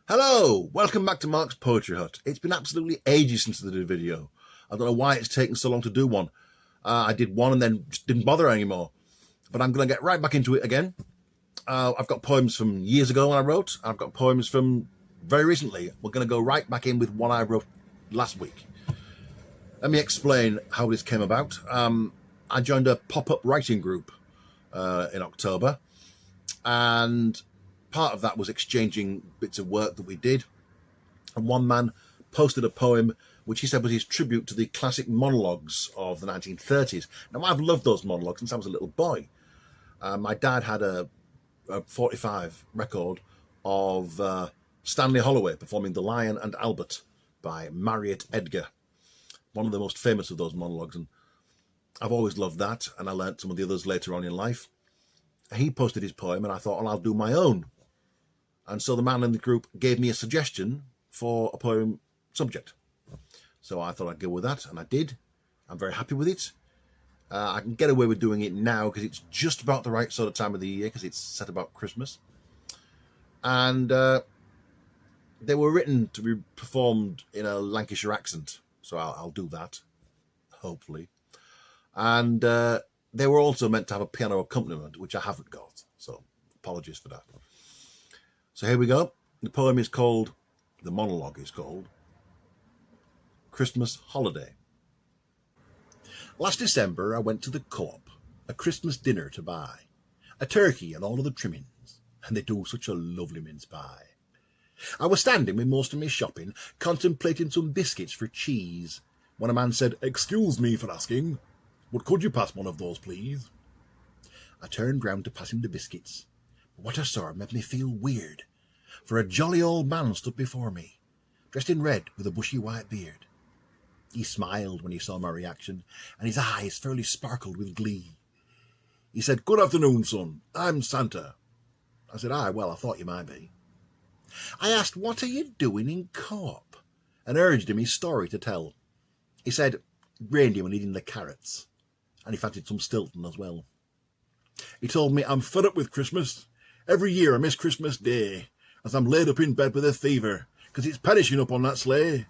Hello, welcome back to Mark's Poetry Hut. It's been absolutely ages since I did a video. I don't know why it's taken so long to do one. I did one and then just didn't bother anymore. But I'm going to get right back into it again. I've got poems from years ago when I wrote. I've got poems from very recently. We're going to go right back in with one I wrote last week. Let me explain how this came about. I joined a pop-up writing group in October, and part of that was exchanging bits of work that we did. And one man posted a poem which he said was his tribute to the classic monologues of the 1930s. Now, I've loved those monologues since I was a little boy. My dad had a 45 record of Stanley Holloway performing The Lion and Albert by Marriott Edgar, one of the most famous of those monologues. And I've always loved that, and I learnt some of the others later on in life. He posted his poem, and I thought, well, I'll do my own. And so the man in the group gave me a suggestion for a poem subject. So I thought I'd go with that, and I did. I'm very happy with it. I can get away with doing it now because it's just about the right sort of time of the year, because it's set about Christmas. And they were written to be performed in a Lancashire accent, so I'll do that, hopefully. And they were also meant to have a piano accompaniment, which I haven't got, so apologies for that. So here we go. The poem is called, the monologue is called, Christmas Holiday. Last December I went to the Co-op, a Christmas dinner to buy, a turkey and all of the trimmings, and they do such a lovely mince pie. I was standing with most of my shopping, contemplating some biscuits for cheese, when a man said, "Excuse me for asking, but could you pass one of those, please?" I turned round to pass him the biscuits, but what I saw made me feel weird, for a jolly old man stood before me, dressed in red with a bushy white beard. He smiled when he saw my reaction, and his eyes fairly sparkled with glee. He said, "Good afternoon, son. I'm Santa." I said, "Aye, well, I thought you might be." I asked, "What are you doing in Co-op?" and urged him his story to tell. He said, reindeer were needing the carrots, and he fancied some Stilton as well. He told me, "I'm fed up with Christmas. Every year I miss Christmas Day, as I'm laid up in bed with a fever, because it's perishing up on that sleigh.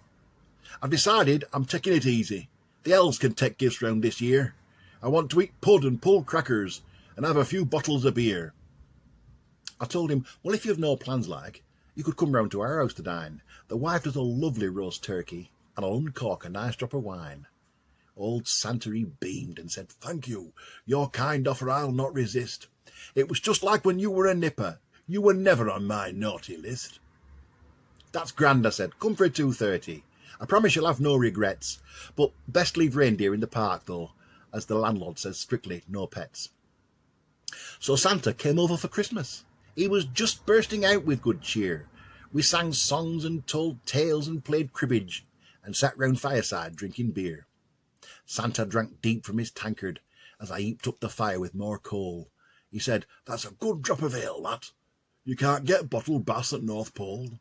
I've decided I'm taking it easy. The elves can take gifts round this year. I want to eat pud and pulled crackers, and have a few bottles of beer." I told him, "Well, if you've no plans like, you could come round to our house to dine. The wife does a lovely roast turkey, and I'll uncork a nice drop of wine." Old Santa, he beamed and said, "Thank you. Your kind offer I'll not resist. It was just like when you were a nipper. You were never on my naughty list." "That's grand," I said. "Come for 2:30. I promise you'll have no regrets. But best leave reindeer in the park, though, as the landlord says strictly no pets." So Santa came over for Christmas. He was just bursting out with good cheer. We sang songs and told tales and played cribbage, and sat round fireside drinking beer. Santa drank deep from his tankard as I heaped up the fire with more coal. He said, "That's a good drop of ale, that. You can't get bottled Bass at North Pole."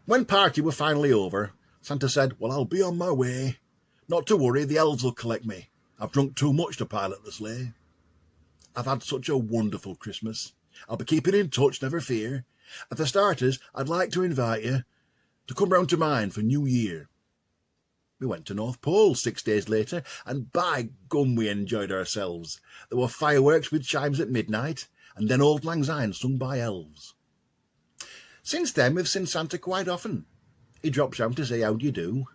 When party were finally over, Santa said, "Well, I'll be on my way. Not to worry, the elves will collect me. I've drunk too much to pilot the sleigh. I've had such a wonderful Christmas. I'll be keeping in touch, never fear. And for starters, I'd like to invite you to come round to mine for New Year." We went to North Pole 6 days later, and by gum we enjoyed ourselves. There were fireworks with chimes at midnight, and then Auld Lang Syne sung by elves. Since then we've seen Santa quite often. He drops round to say how do you do,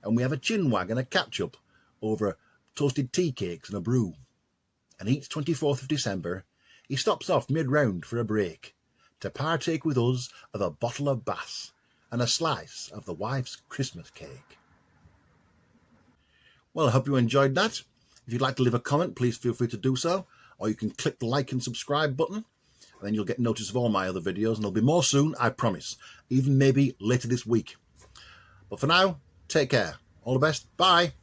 and we have a chin wag and a catch-up over toasted tea cakes and a brew. And each 24th of December he stops off mid-round for a break, to partake with us of a bottle of Bass and a slice of the wife's Christmas cake. Well, I hope you enjoyed that. If you'd like to leave a comment, please feel free to do so, or you can click the like and subscribe button, and then you'll get notice of all my other videos, and there'll be more soon, I promise, even maybe later this week. But for now, take care. All the best. Bye.